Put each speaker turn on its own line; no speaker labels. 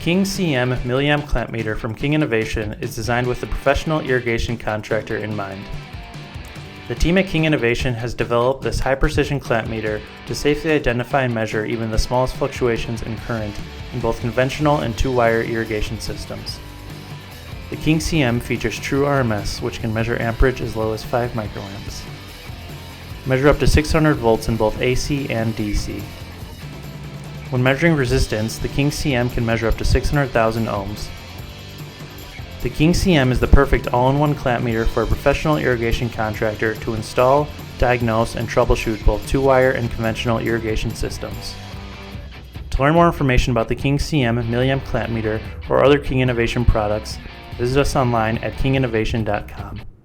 King CM Milliamp clamp meter from King Innovation is designed with the professional irrigation contractor in mind. The team at King Innovation has developed this high-precision clamp meter to safely identify and measure even the smallest fluctuations in current in both conventional and two-wire irrigation systems. The King CM features true RMS, which can measure amperage as low as 5 microamps. Measure up to 600 volts in both AC and DC. When measuring resistance, the King CM can measure up to 600,000 ohms. The King CM is the perfect all-in-one clamp meter for a professional irrigation contractor to install, diagnose, and troubleshoot both two-wire and conventional irrigation systems. To learn more information about the King CM Milliamp clamp meter or other King Innovation products, visit us online at kinginnovation.com.